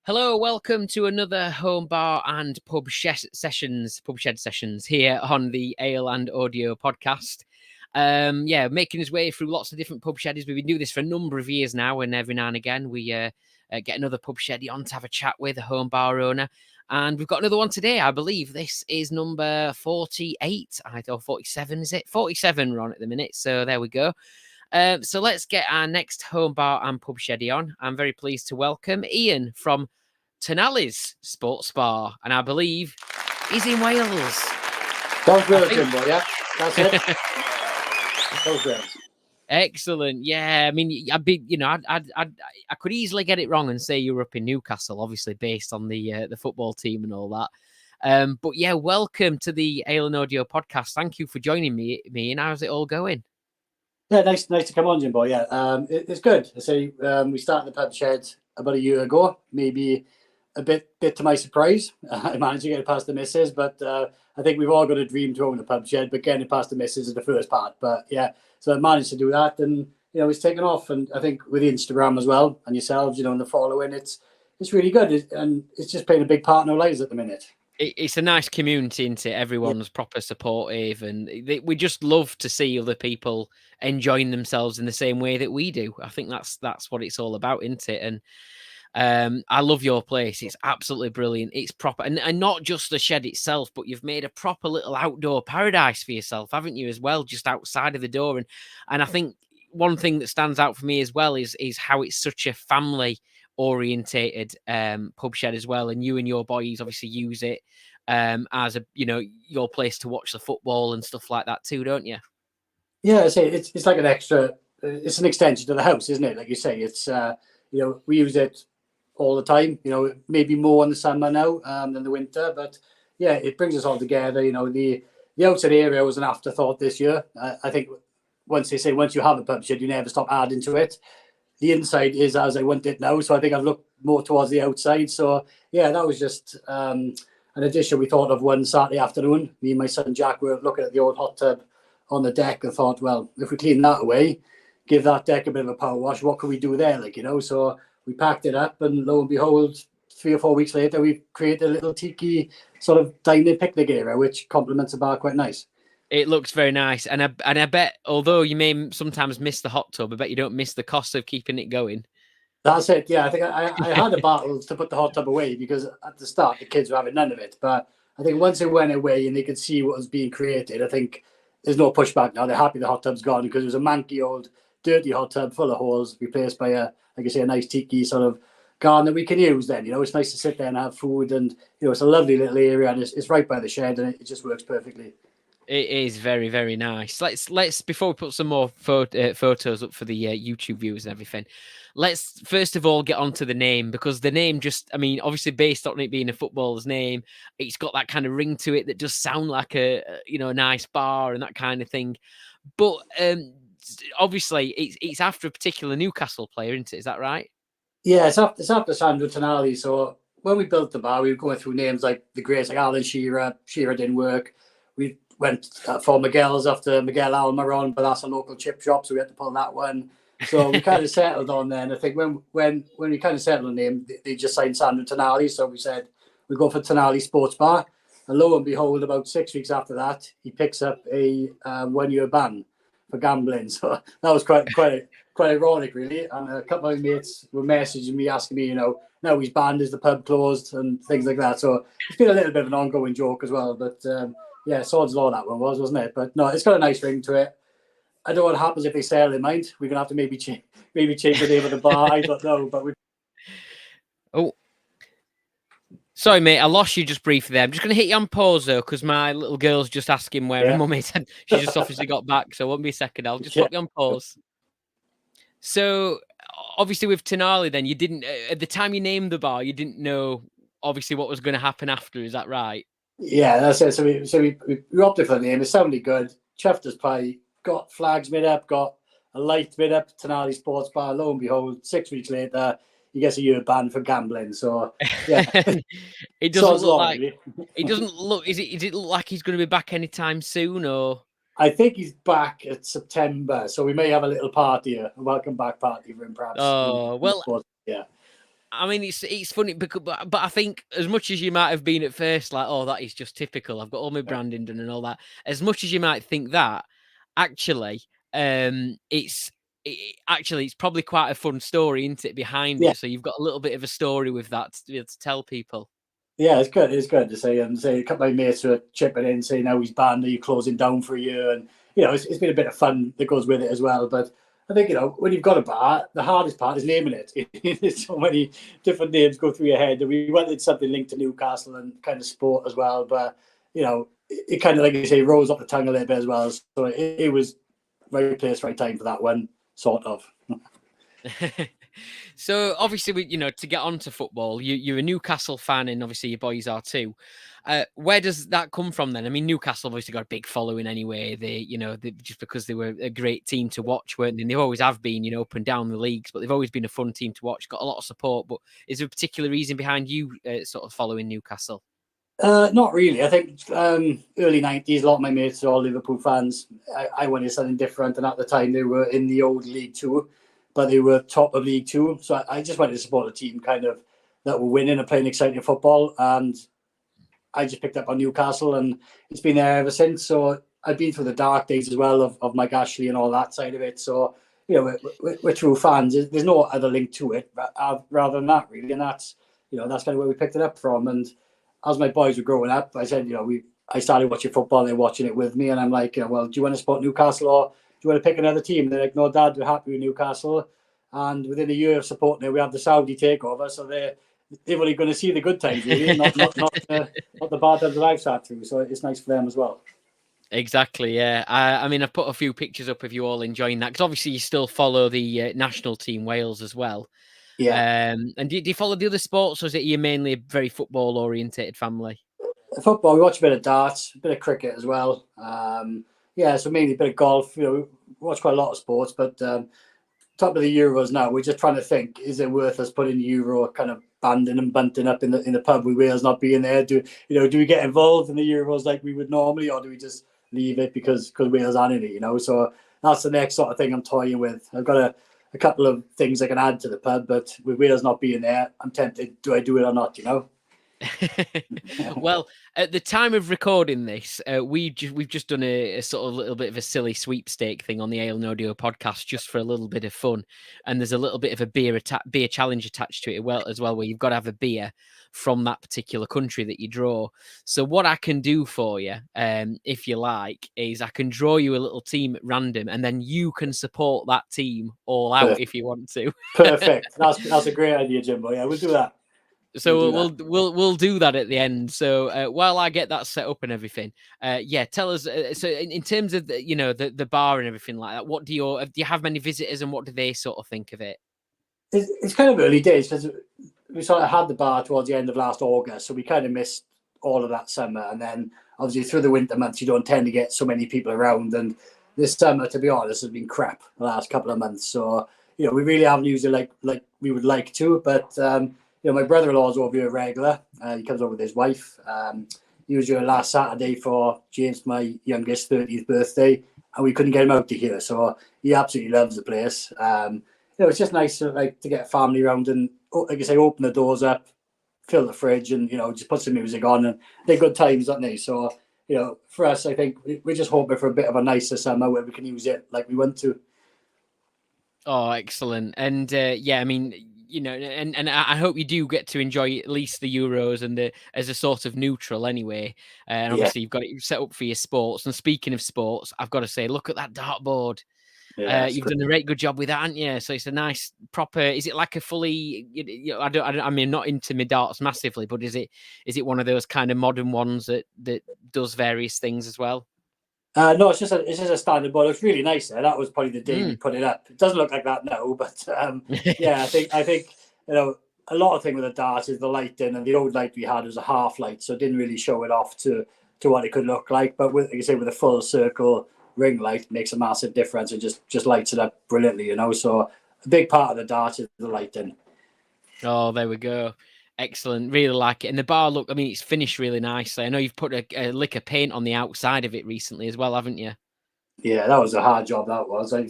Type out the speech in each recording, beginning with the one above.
Hello, welcome to another home bar and pub shed sessions here on the Ale and Audio podcast. Making his way through lots of different pub sheddies. We've been doing this for a number of years now, and every now and again we get another pub sheddy on to have a chat with a home bar owner. And we've got another one today. I believe this is number 48. I thought 47, is it? 47 we're on at the minute. So there we go. So let's get our next home bar and pub sheddy on. I'm very pleased to welcome Ian from Tonalis Sports Bar, and I believe he's in Wales. Sounds good, Jimbo. Yeah, that's it. Sounds good. Excellent. Yeah, I mean, I could easily get it wrong and say you're up in Newcastle, obviously based on the football team and all that. But yeah, welcome to the Ale and Audio podcast. Thank you for joining me. And how's it all going? Yeah, nice to come on, Jimbo. Yeah, it's good. I say we started the pub shed about a year ago, maybe a bit to my surprise. I managed to get it past the missus, but I think we've all got a dream to own a pub shed, but getting it past the missus is the first part. But yeah, so I managed to do that, and it's taken off. And I think with the Instagram as well, and yourselves, and the following, it's really good, and it's just playing a big part in our lives at the minute. It's a nice community, isn't it? Everyone's proper supportive, and we just love to see other people enjoying themselves in the same way that we do. I think that's what it's all about, isn't it? And I love your place. It's absolutely brilliant. It's proper, and not just the shed itself, but you've made a proper little outdoor paradise for yourself, haven't you, as well, just outside of the door. And I think one thing that stands out for me as well is how it's such a family orientated pub shed as well, and you and your boys obviously use it as a your place to watch the football and stuff like that too, don't you? Yeah, I say it's like an extra. It's an extension to the house, isn't it? Like you say, it's we use it all the time. Maybe more in the summer now than the winter, but yeah, it brings us all together. The outside area was an afterthought this year. I think once you have a pub shed, you never stop adding to it. The inside is as I want it now, so I think I've looked more towards the outside. So yeah, that was just an addition we thought of one Saturday afternoon. Me and my son Jack were looking at the old hot tub on the deck and thought, well, if we clean that away, give that deck a bit of a power wash, what can we do there? So we packed it up, and lo and behold, 3 or 4 weeks later, we created a little tiki sort of dining picnic area, which complements the bar quite nice. It looks very nice, and I bet, although you may sometimes miss the hot tub, I bet you don't miss the cost of keeping it going. That's it. Yeah, I think I had a battle to put the hot tub away because at the start the kids were having none of it. But I think once it went away and they could see what was being created, I think there's no pushback now. They're happy the hot tub's gone, because it was a manky old dirty hot tub full of holes, replaced by a nice tiki sort of garden that we can use. Then it's nice to sit there and have food, and it's a lovely little area, and it's right by the shed, and it just works perfectly. It is very, very nice. Let's before we put some more photos up for the YouTube viewers and everything, let's first of all get onto the name, because the name obviously based on it being a footballer's name, it's got that kind of ring to it that does sound like a nice bar and that kind of thing. But obviously it's after a particular Newcastle player, isn't it? Is that right? Yeah, it's after Sandro Tonali. So when we built the bar, we were going through names like the greats, like Alan Shearer. Shearer didn't work. We went for Miguel's after Miguel Almiron, but that's a local chip shop, so we had to pull that one. So we kind of settled on then. I think when we kind of settled on the name, they just signed Sandro Tonali. So we said we go for Tonalis Sports Bar. And lo and behold, about 6 weeks after that, he picks up a 1-year ban for gambling. So that was quite ironic, really. And a couple of mates were messaging me, asking me, now he's banned, is the pub closed, and things like that. So it's been a little bit of an ongoing joke as well. But yeah, sod's law that one was, wasn't it? But no, it's got a nice ring to it. I don't know what happens if they sell their mind. We're gonna have to maybe change the name of the bar. I don't know, but we. Oh, sorry, mate. I lost you just briefly there. I'm just gonna hit you on pause though, because my little girl's just asking where her mum is, and she just obviously got back. So it won't be a second. I'll just put you on pause. So obviously with Tonali, then you didn't at the time you named the bar, you didn't know obviously what was going to happen after. Is that right? Yeah, that's it. So we opted for the name. It sounded good. Chuffed us pie. Got flags made up. Got a light made up. Tonalis Sports Bar. Lo and behold, 6 weeks later, he gets a year ban for gambling. So yeah, it doesn't look like. It doesn't look. Is it look like he's going to be back anytime soon, or? I think he's back at September, so we may have a little party, a welcome back party for him, perhaps. Oh well, yeah. I mean, it's funny because, but I think as much as you might have been at first, like, oh, that is just typical. I've got all my branding done and all that. As much as you might think that, actually, it's actually it's probably quite a fun story, isn't it, behind Yeah. it? So you've got a little bit of a story with that to be able to tell people. Yeah, it's good. It's good to say a couple of my mates were chipping in, saying how he's banned, are you closing down for a year? And it's been a bit of fun that goes with it as well. But I think when you've got a bar, the hardest part is naming it. There's so many different names go through your head. And we wanted something linked to Newcastle and kind of sport as well. But it kind of, like you say, rose up the tongue a little bit as well. So it was right place, right time for that one, sort of. So obviously, to get onto football, you're a Newcastle fan, and obviously your boys are too. Where does that come from then? I mean, Newcastle obviously got a big following anyway. They just because they were a great team to watch, weren't they? And they always have been, up and down the leagues, but they've always been a fun team to watch. Got a lot of support. But is there a particular reason behind you sort of following Newcastle? Not really. I think early 90s, a lot of my mates are all Liverpool fans. I wanted something different, and at the time they were in the old League Two, but they were top of League Two. So I just wanted to support a team kind of that were winning and playing exciting football, and I just picked up on Newcastle, and it's been there ever since. So I've been through the dark days as well of Mike Ashley and all that side of it. So we're true fans. There's no other link to it rather than that, really, and that's that's kind of where we picked it up from. And as my boys were growing up, I said, I started watching football, and they're watching it with me, and I'm like, well, do you want to support Newcastle or do you want to pick another team? And they're like, no, Dad, we're happy with Newcastle. And within a year of supporting it, we have the Saudi takeover, so they're only going to see the good times, really, not the bad times that I've sat through. So it's nice for them as well. Exactly, yeah. I mean, I've put a few pictures up of you all enjoying that because obviously you still follow the national team Wales as well. Yeah. And do you follow the other sports, or is it you mainly a very football orientated family? Football, we watch a bit of darts, a bit of cricket as well. So mainly a bit of golf. We watch quite a lot of sports, but top of the Euros now, we're just trying to think: is it worth us putting Euro kind of banding and bunting up in the pub with Wales not being there? Do we get involved in the Euros like we would normally, or do we just leave it because Wales aren't in it? So that's the next sort of thing I'm toying with. I've got a couple of things I can add to the pub, but with Wales not being there, I'm tempted. Do I do it or not? Well, at the time of recording this, we've just done a sort of little bit of a silly sweepstake thing on the Ale No Duo podcast, just for a little bit of fun. And there's a little bit of a beer challenge attached to it as well, where you've got to have a beer from that particular country that you draw. So what I can do for you, if you like, is I can draw you a little team at random, and then you can support that team all out. Perfect. If you want to. Perfect. That's a great idea, Jimbo. Yeah, we'll do that. So we'll do that at the end. So while I get that set up and everything, tell us. So in terms of the bar and everything like that, what do you have many visitors, and what do they sort of think of it? It's kind of early days because we sort of had the bar towards the end of last August, so we kind of missed all of that summer. And then obviously through the winter months, you don't tend to get so many people around. And this summer, to be honest, has been crap the last couple of months. So we really haven't used it like we would like to, but. My brother-in-law is over here regular. He comes over with his wife. He was here last Saturday for James, my youngest, 30th birthday, and we couldn't get him out to here. So he absolutely loves the place. It's just nice to get a family around and, like I say, open the doors up, fill the fridge, and just put some music on, and they're good times, aren't they? So for us, I think we're just hoping for a bit of a nicer summer where we can use it like we want to. Oh, excellent! And I mean. And I hope you do get to enjoy at least the Euros and as a sort of neutral anyway. And obviously you've got it set up for your sports. And speaking of sports, I've got to say, look at that dartboard. Yeah, you've done a great good job with that, haven't you? So it's a nice proper. Is it like a fully? I mean, not into my darts massively, but is it one of those kind of modern ones that does various things as well? No, it's just a standard board. It's really nice there. That was probably the day we put it up. It doesn't look like that now, but I think a lot of thing with the dart is the lighting, and the old light we had was a half light, so it didn't really show it off to what it could look like. But with, like you say, with a full circle ring light, it makes a massive difference. It just lights it up brilliantly, So a big part of the dart is the lighting. Oh, there we go. Excellent. Really like it. And the bar, look, I mean, it's finished really nicely. I know you've put a lick of paint on the outside of it recently as well, haven't you? Yeah, that was a hard job, that was. I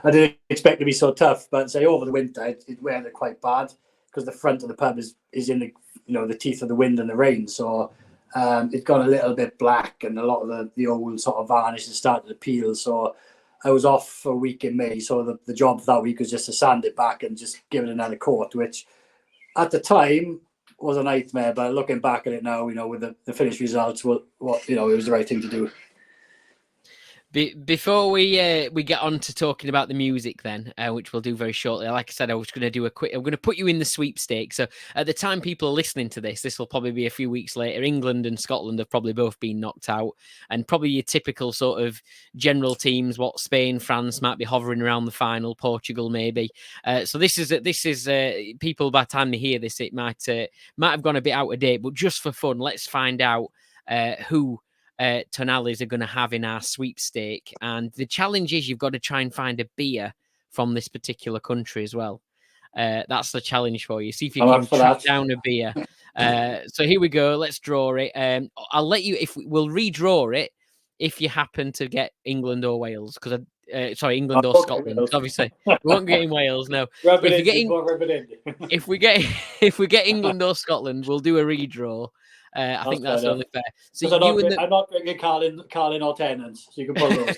didn't expect it to be so tough, but say over the winter, it went quite bad because the front of the pub is in the the teeth of the wind and the rain, so it's gone a little bit black, and a lot of the old sort of varnish has started to peel. So I was off for a week in May, so the job that week was just to sand it back and just give it another coat, which at the time was a nightmare. But looking back at it now, with the finished results, it was the right thing to do. Before we get on to talking about the music, then, which we'll do very shortly. Like I said, I was going to do I'm going to put you in the sweepstakes. So at the time people are listening to this will probably be a few weeks later. England and Scotland have probably both been knocked out, and probably your typical sort of general teams. What Spain, France might be hovering around the final. Portugal maybe. So this is people. By the time they hear this, it might have gone a bit out of date. But just for fun, let's find out who Tonalis are going to have in our sweepstake. And the challenge is you've got to try and find a beer from this particular country as well. That's the challenge for you. See if you can track down a beer. So here we go. Let's draw it. I'll let you, we'll redraw it if you happen to get England or Wales, because England or Scotland. Obviously, we won't get in Wales. No, if we get England or Scotland, we'll do a redraw. I think that's only fair. So I'm not drinking Carlin or Tennant's, so you can pull those.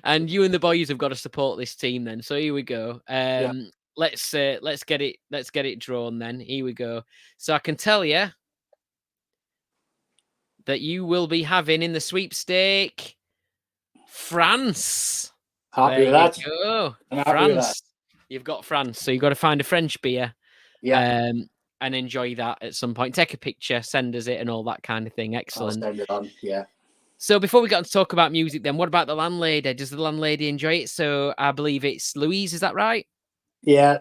And you and the boys have got to support this team then. So here we go. Let's get it drawn then. Here we go. So I can tell you that you will be having in the sweepstake France. Happy with that. Go. France. You've got France, so you've got to find a French beer. Yeah. And enjoy that at some point. Take a picture, send us it, and all that kind of thing. Excellent. I'll send it on. Yeah. So before we got to talk about music, then what about the landlady? Does the landlady enjoy it? So I believe it's Louise. Is that right? Yeah,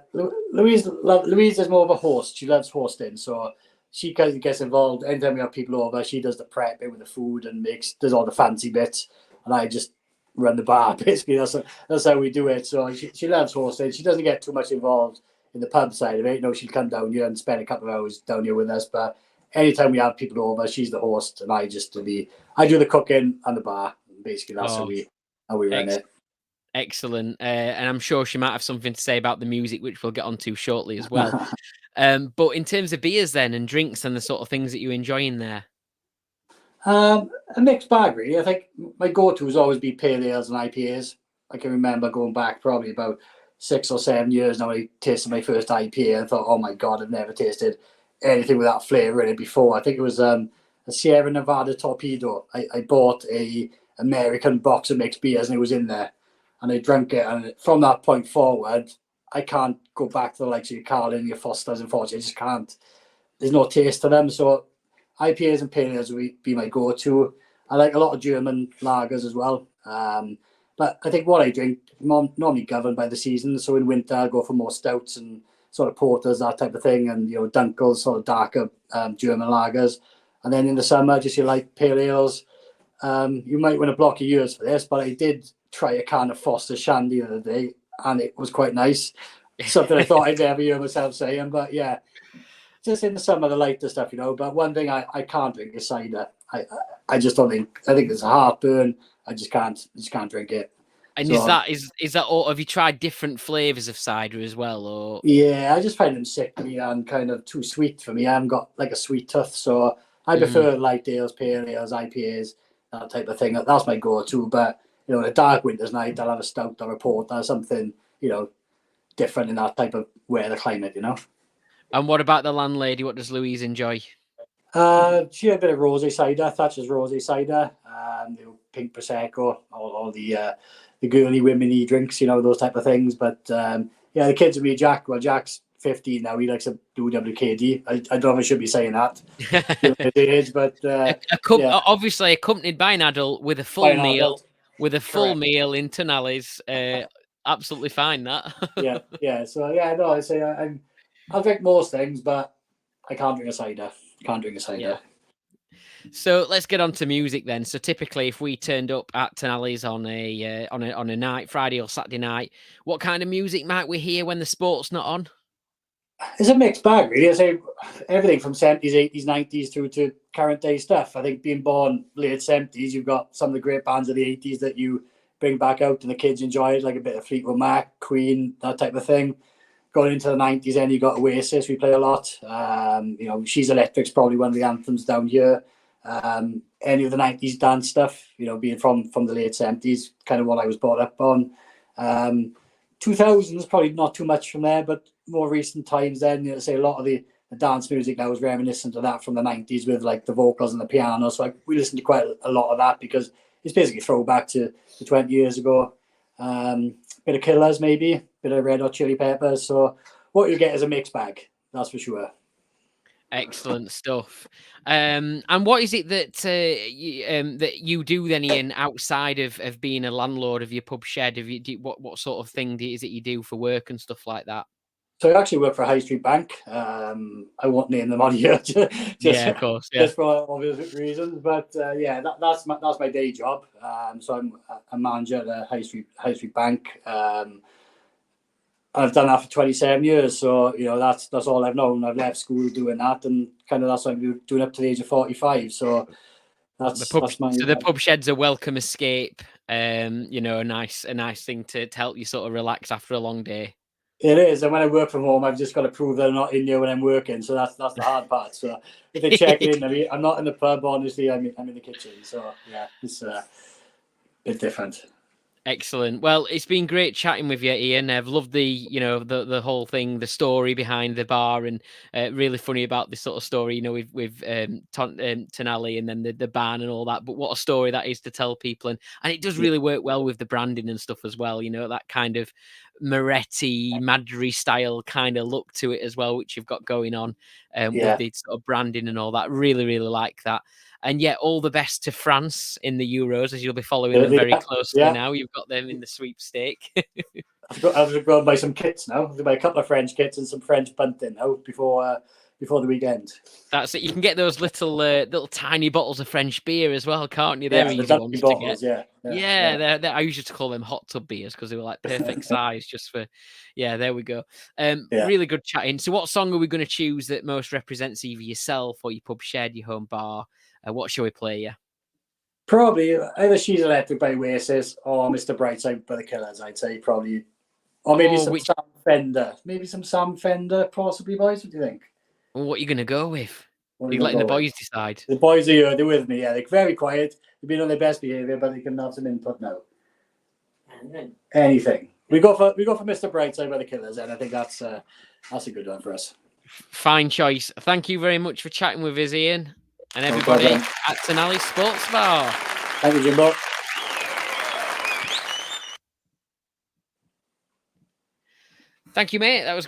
Louise is more of a host. She loves hosting, so she kind of gets involved. Anytime we have people over, she does the prepping with the food and does all the fancy bits, and I just run the bar. Basically, that's how we do it. So she loves hosting. She doesn't get too much involved in the pub side of it. She'll come down here and spend a couple of hours down here with us. But anytime we have people over, she's the host, and I do the cooking and the bar. Basically, that's how we run it. Excellent. And I'm sure she might have something to say about the music, which we'll get onto shortly as well. But in terms of beers then and drinks and the sort of things that you enjoy in there? A mixed bag, really. I think my go-to has always been pale ales and IPAs. I can remember going back probably about 6 or 7 years now. I tasted my first IPA and thought, oh my God, I've never tasted anything with that flavour in it before. I think it was a Sierra Nevada Torpedo. I bought a American box of mixed beers and it was in there. And I drank it. And from that point forward, I can't go back to the likes of your Carlin, your Fosters and Fortune. I just can't. There's no taste to them. So IPAs and pale ales would be my go-to. I like a lot of German lagers as well. But I think what I drink normally governed by the season. So in winter, I'll go for more stouts and sort of porters, that type of thing, and Dunkels, sort of darker German lagers. And then in the summer, just your light pale ales. You might win a block of years for this, but I did try a can of Foster Shandy the other day, and it was quite nice. Something I thought I'd never hear myself saying, but yeah, just in the summer, the lighter stuff, But one thing I can't drink is cider. I just don't think. I think there's a heartburn. I just can't drink it. And so, is that all? Have you tried different flavors of cider as well, or? Yeah, I just find them sickly and kind of too sweet for me. I haven't got like a sweet tooth, so I prefer light ales, pale ales, IPAs, that type of thing. That's my go-to. But on a dark winter's night, I'll have a stout or a porter, something different in that type of weather climate. And what about the landlady? What does Louise enjoy? She had a bit of rosé cider, Thatcher's rosé cider, pink prosecco, all the girly women-y drinks, those type of things. But the kids with me, Jack's 15 now. He likes to do WKD. I don't know if I should be saying that. Age, but obviously accompanied by an adult with a full meal. With a full meal in Tonalis, absolutely fine. That. yeah. So no, I say I'll drink most things, but I can't drink a cider. Yeah. So let's get on to music then. So typically, if we turned up at Tonalis on a night, Friday or Saturday night, what kind of music might we hear when the sport's not on? It's a mixed bag, really. I say everything from 70s, 80s, 90s through to current day stuff. I think being born late 70s, you've got some of the great bands of the 80s that you bring back out and the kids enjoy it, like a bit of Fleetwood Mac, Queen, that type of thing. going into the 90s, then you got Oasis. We play a lot. She's Electric's probably one of the anthems down here. Any of the 90s dance stuff, being from the late 70s, kind of what I was brought up on. 2000s, probably not too much from there, but more recent times then, say a lot of the dance music now is reminiscent of that from the 90s with like the vocals and the piano. So we listen to quite a lot of that because it's basically throwback to 20 years ago. Bit of Killers maybe, bit of Red Hot Chili Peppers. So what you get is a mixed bag, that's for sure. Excellent stuff. And what is it that that you do then, Ian, outside of being a landlord of your pub shed? What sort of thing is it you do for work and stuff like that? So I actually work for a high street bank. I won't name them on here, Yeah, of course. Yeah. just for obvious reasons. But that's my day job. So I'm a manager at a high street bank. I've done that for 27 years. So that's all I've known. I've left school doing that, and kind of that's what I'm doing up to the age of 45. So that's my. So the pub shed's a welcome escape. A nice thing to help you sort of relax after a long day. It is, and when I work from home, I've just got to prove that I'm not in there when I'm working. So that's the hard part. So if they check it in, I'm not in the pub. Honestly, I'm in the kitchen. So yeah, it's a bit different. Excellent. Well, it's been great chatting with you, Ian. I've loved the the whole thing, the story behind the bar, and really funny about this sort of story, with Tonali and then the barn and all that. But what a story that is to tell people, and it does really work well with the branding and stuff as well. That kind of Moretti, Madri style kind of look to it as well, which you've got going on with the sort of branding and all that. Really, really like that. And all the best to France in the Euros, as you'll be following them very closely now. You've got them in the sweepstake. I've got to buy some kits now. I've got to buy a couple of French kits and some French bunting now before the weekend. That's it. You can get those little tiny bottles of French beer as well, can't you? They're easy ones bottles, to get. I used to call them hot tub beers because they were like perfect size just for. Yeah, there we go. Really good chatting. So, what song are we going to choose that most represents either yourself or your pub shed, your home bar? What shall we play? Yeah, probably either "She's Electric" by Oasis or "Mr. Brightside" by the Killers. I'd say probably, or maybe Sam Fender. Maybe some Sam Fender, possibly, boys. What do you think? Well, what are you going to go with? Are you letting the boys decide? The boys are here. They're with me. Yeah, they're very quiet. They've been on their best behaviour, but they can have some input now. Anything. We go for "Mr. Brightside" by the Killers, and I think that's a good one for us. Fine choice. Thank you very much for chatting with us, Ian, and everybody at Tonalis Sports Bar. Thank you, Jimbo. Thank you, mate. That was great.